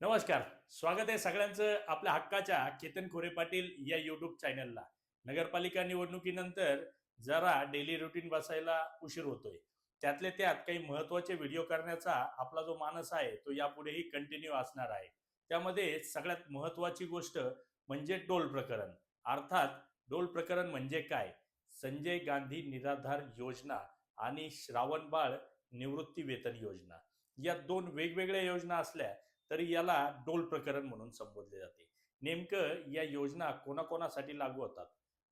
नमस्कार. स्वागत आहे सगळ्यांचं आपल्या हक्काच्या केतन खोरे पाटील या यूट्यूब चॅनलला. नगरपालिका निवडणुकीनंतर जरा डेली रुटीन बसायला उशीर होतोय. त्यातले त्यात काही महत्त्वाचे व्हिडिओ करण्याचा आपला जो मानस आहे तो यापुढेही कंटिन्यू असणार आहे. त्यामध्ये सगळ्यात महत्त्वाची गोष्ट म्हणजे डोल प्रकरण. अर्थात डोल प्रकरण म्हणजे काय? संजय गांधी निराधार योजना आणि श्रावणबाळ निवृत्ती वेतन योजना या दोन वेगवेगळ्या योजना असल्या तरी याला डोल प्रकरण म्हणून संबोधले जाते. नेमकं या योजना कोणाकोणासाठी लागू होतात,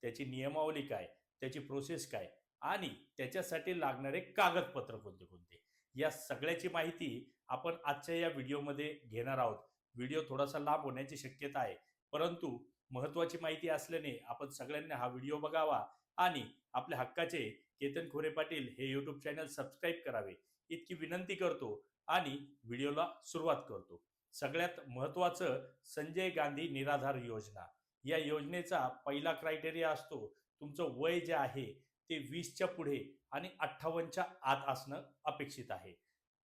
त्याची नियमावली काय, त्याची प्रोसेस काय आणि त्याच्यासाठी लागणारे कागदपत्र कोणते कोणते, या सगळ्याची माहिती आपण आजच्या या व्हिडिओमध्ये घेणार आहोत. व्हिडिओ थोडासा लांब होण्याची शक्यता आहे, परंतु महत्वाची माहिती असल्याने आपण सगळ्यांनी हा व्हिडिओ बघावा आणि आपल्या हक्काचे केतन खोरे पाटील हे यूट्यूब चॅनल सबस्क्राईब करावे इतकी विनंती करतो आणि व्हिडिओला सुरुवात करतो. सगळ्यात महत्वाचं संजय गांधी निराधार योजना. या योजनेचा पहिला क्रायटेरिया असतो तुमचं वय जे आहे ते 20च्या पुढे आणि 58च्या आत असणं अपेक्षित आहे.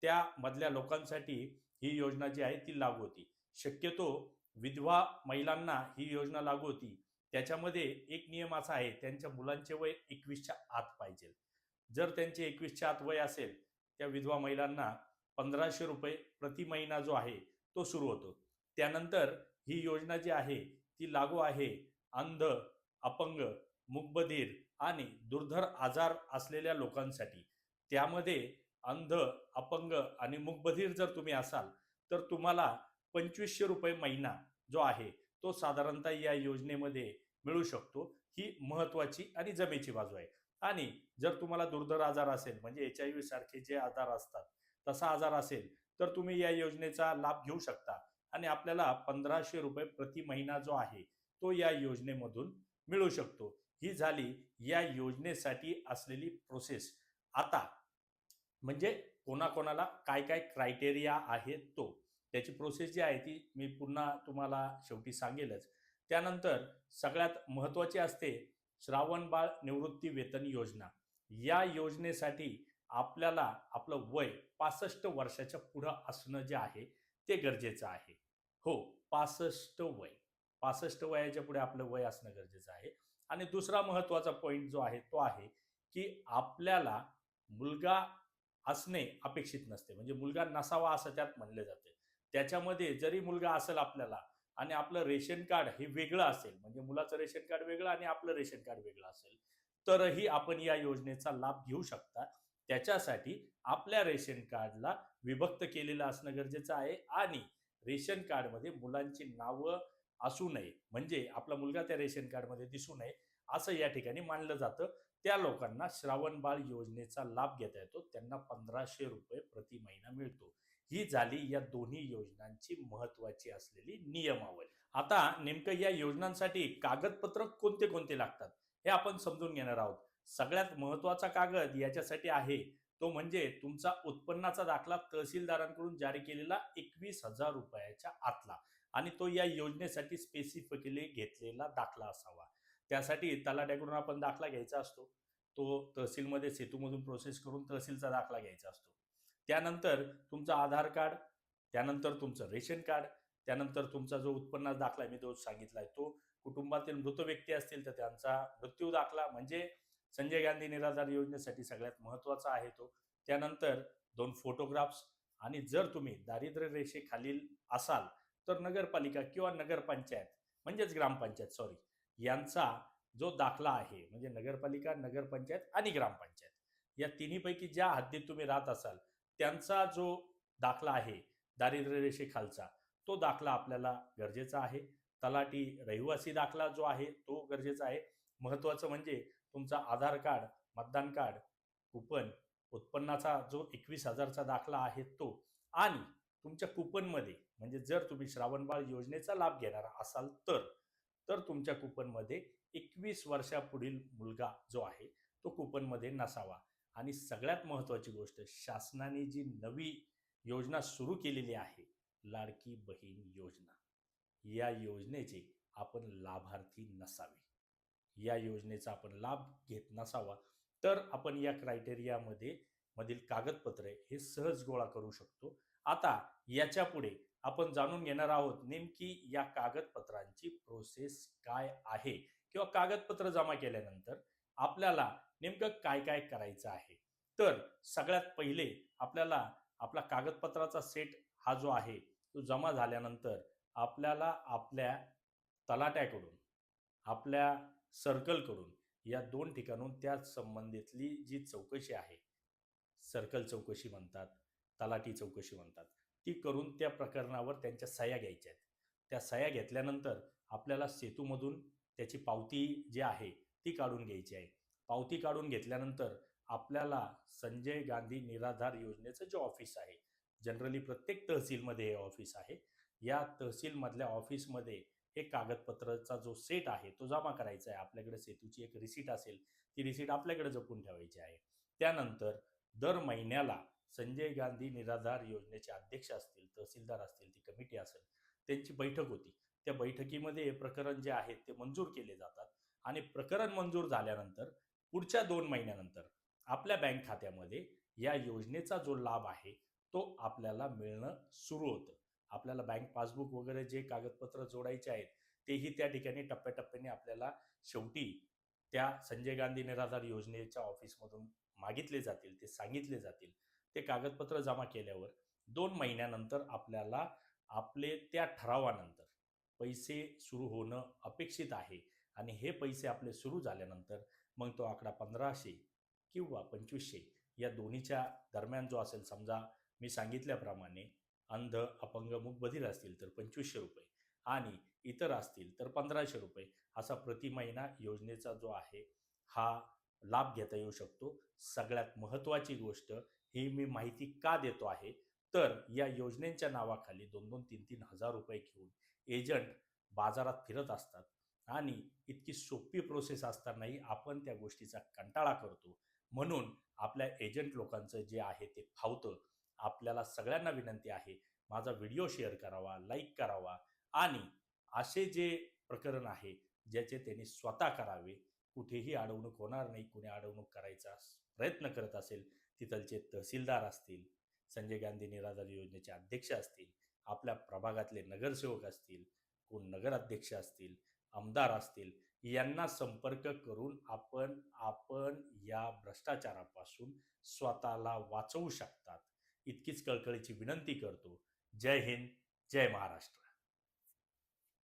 त्या मधल्या लोकांसाठी ही योजना जी आहे ती लागू होती. शक्यतो विधवा महिलांना ही योजना लागू होती. त्याच्यामध्ये एक नियम असा आहे, त्यांच्या मुलांचे वय 21च्या आत पाहिजे. जर त्यांचे 21च्या आत वय असेल त्या विधवा महिलांना 1500 रुपये प्रति महिना जो आहे तो सुरू होतो. त्यानंतर ही योजना जी आहे ती लागू आहे अंध, अपंग, मूकबधीर आणि दुर्धर आजार असलेल्या लोकांसाठी. त्यामध्ये अंध, अपंग आणि मूकबधीर जर तुम्ही असाल तर तुम्हाला 2500 रुपये महिना जो आहे तो साधारणतः या योजनेमध्ये मिळू शकतो. ही महत्वाची आणि जमेची बाजू आहे. आणि जर तुम्हाला दुर्धर आजार असेल म्हणजे HIV सारखे जे आजार असतात तसा आजार असेल तर तुम्ही या योजनेचा लाभ घेऊ शकता आणि आपल्याला 1500 रुपये प्रति महिना जो आहे तो या योजनेमधून मिळू शकतो. ही झाली या योजनेसाठी असलेली प्रोसेस. आता म्हणजे कोणाकोणाला काय काय क्रायटेरिया आहे तो, त्याची प्रोसेस जी आहे ती मी पुन्हा तुम्हाला शेवटी सांगेलच. त्यानंतर सगळ्यात महत्वाची असते श्रावणबाळ निवृत्ती वेतन योजना. या योजनेसाठी आपल्याला आपलं वय 65 वर्षाच्या पुढं असणं जे आहे ते गरजेचं आहे. हो, 65 वय. 65 वयाच्या पुढे आपलं वय असणं गरजेचं आहे. आणि दुसरा महत्वाचा पॉइंट जो आहे तो आहे की आपल्याला मुलगा असणे अपेक्षित नसते, म्हणजे मुलगा नसावा असं त्यात म्हणले जाते. त्याच्यामध्ये जरी मुलगा असेल आपल्याला आणि आपलं रेशन कार्ड हे वेगळं असेल, म्हणजे मुलाचं रेशन कार्ड वेगळं आणि आपलं रेशन कार्ड वेगळं असेल, तरही आपण या योजनेचा लाभ घेऊ शकता. त्याच्यासाठी आपल्या रेशन कार्डला विभक्त केलेलं असणं गरजेचं आहे आणि रेशन कार्डमध्ये मुलांची नावं असू नये, म्हणजे आपला मुलगा त्या रेशन कार्डमध्ये दिसू नये असं या ठिकाणी मानलं जातं. त्या लोकांना श्रावणबाळ योजनेचा लाभ घेता येतो. त्यांना 1500 रुपये प्रति महिना मिळतो. ही झाली या दोन्ही योजनांची महत्वाची असलेली नियमावली. आता नेमकं या योजनांसाठी कागदपत्र कोणते कोणते लागतात हे आपण समजून घेणार आहोत. सगळ्यात महत्वाचा कागद याच्यासाठी आहे तो म्हणजे तुमचा उत्पन्नाचा दाखला तहसीलदारांकडून जारी केलेला 21,000 रुपयाच्या आतला आणि तो या योजनेसाठी स्पेसिफिकली घेतलेला दाखला असावा. त्यासाठी तलाठ्याकडून आपण दाखला घ्यायचा असतो. तो तहसीलमध्ये सेतूमधून प्रोसेस करून तहसीलचा दाखला घ्यायचा असतो. त्यानंतर तुमचं आधार कार्ड, त्यानंतर तुमचं रेशन कार्ड, त्यानंतर तुमचा जो उत्पन्नाचा दाखला मी जो सांगितलाय तो, कुटुंबातील मृत व्यक्ती असतील तर त्यांचा मृत्यू दाखला म्हणजे संजय गांधी निराधार योजनेसाठी सगळ्यात महत्वाचा आहे तो. त्यानंतर 2 फोटोग्राफ्स आणि जर तुम्ही दारिद्र्य रेषेखालील असाल तर नगरपालिका किंवा नगरपंचायत म्हणजेच ग्रामपंचायत सॉरी यांचा जो दाखला आहे, म्हणजे नगरपालिका, नगरपंचायत आणि ग्रामपंचायत या तिन्हीपैकी ज्या हद्दीत तुम्ही राहत असाल त्यांचा जो दाखला आहे दारिद्र्य रेषेखालचा तो दाखला आपल्याला गरजेचा आहे. तलाठी रहिवासी दाखला जो आहे तो गरजेचा आहे. महत्वाचं म्हणजे तुमचा आधार कार्ड, मतदान कार्ड, कुपन, उत्पन्नाचा जो 21,000चा दाखला आहे तो आणि तुमच्या कुपनमध्ये म्हणजे जर तुम्ही श्रावणबाळ योजनेचा लाभ घेणारा असाल तर तुमच्या कुपनमध्ये 21 वर्षापुढील मुलगा जो आहे तो कुपनमध्ये नसावा. आणि सगळ्यात महत्वाची गोष्ट, शासनाने जी नवी योजना सुरू केलेली आहे लाडकी बहीण योजना, या योजनेचे आपण लाभार्थी नसावे. या योजनेचा आपण लाभ घेत नसावा तर आपण या क्रायटेरियामध्ये मधील कागदपत्रे हे सहज गोळा करू शकतो. आता याच्या पुढे आपण जाणून घेणार आहोत नेमकी या कागदपत्रांची प्रोसेस काय आहे किंवा कागदपत्र जमा केल्यानंतर आपल्याला नेमकं काय काय करायचं आहे. तर सगळ्यात पहिले आपल्याला आपला कागदपत्राचा सेट हा जो आहे तो जमा झाल्यानंतर आपल्याला आपल्या तलाट्याकडून, आपल्या सर्कलकडून या 2 ठिकाणून त्या संबंधितली जी चौकशी आहे, सर्कल चौकशी म्हणतात, तलाठी चौकशी म्हणतात, ती करून त्या प्रकरणावर त्यांच्या सह्या घ्यायच्या आहेत. त्या सह्या घेतल्यानंतर आपल्याला सेतूमधून त्याची पावती जी आहे ती काढून घ्यायची आहे. पावती काढून घेतल्यानंतर आपल्याला संजय गांधी निराधार योजनेचं जे ऑफिस आहे, जनरली प्रत्येक तहसीलमध्ये हे ऑफिस आहे. या तहसीलमधल्या ऑफिसमध्ये हे कागदपत्राचा जो सेट आहे तो जमा करायचा आहे. आपल्याकडे सेतूची एक रिसीट असेल, ती रिसीट आपल्याकडे जपून ठेवायची आहे. त्यानंतर दर महिन्याला संजय गांधी निराधार योजनेचे अध्यक्ष असतील, तहसीलदार असतील, ती कमिटी असेल, त्यांची बैठक होती. त्या बैठकीमध्ये प्रकरण जे आहेत ते मंजूर केले जातात आणि प्रकरण मंजूर झाल्यानंतर पुढच्या 2 महिन्यानंतर आपल्या बँक खात्यामध्ये या योजनेचा जो लाभ आहे तो आपल्याला मिळणं सुरू होतं. आपल्याला बँक पासबुक वगैरे जे कागदपत्र जोडायचे आहेत तेही त्या ठिकाणी टप्प्याटप्प्याने आपल्याला शेवटी त्या संजय गांधी निराधार योजनेच्या ऑफिसमधून मागितले जातील, ते सांगितले जातील. ते कागदपत्र जमा केल्यावर 2 महिन्यानंतर आपल्याला आपले त्या ठरावानंतर पैसे सुरू होणं अपेक्षित आहे आणि हे पैसे आपले सुरू झाल्यानंतर मग तो आकडा 1500 किंवा 2500 या दोन्हीच्या दरम्यान जो असेल, समजा मी सांगितल्याप्रमाणे अंध, अपंग, मूकबधिर असतील तर ₹2500 आणि इतर असतील तर ₹1500 असा प्रति महिना योजनेचा जो आहे हा लाभ घेता येऊ शकतो. सगळ्यात महत्त्वाची गोष्ट ही मी माहिती का देतो आहे, तर या योजनेच्या नावाखाली 2-2, 3-3 हजार रुपये घेऊन एजंट बाजारात फिरत असतात आणि इतकी सोपी प्रोसेस असतानाही आपण त्या गोष्टीचा कंटाळा करतो. म्हणून आपल्या एजंट लोकांचं जे आहे ते फावतं. आपल्याला सगळ्यांना विनंती आहे, माझा व्हिडिओ शेअर करावा, लाईक करावा आणि असे जे प्रकरण आहे ज्याचे त्यांनी स्वतः करावे. कुठेही अडवणूक होणार नाही. कुणी अडवणूक करायचा प्रयत्न करत असेल, तिथलचे तहसीलदार असतील, संजय गांधी निराधार योजनेचे अध्यक्ष असतील, आपल्या प्रभागातले नगरसेवक असतील, कोण नगराध्यक्ष असतील, आमदार असतील, यांना संपर्क करून आपण आपण या भ्रष्टाचारापासून स्वतःला वाचवू शकतात. इतकीच कळकळीची विनंती करतो. जय हिंद, जय महाराष्ट्र.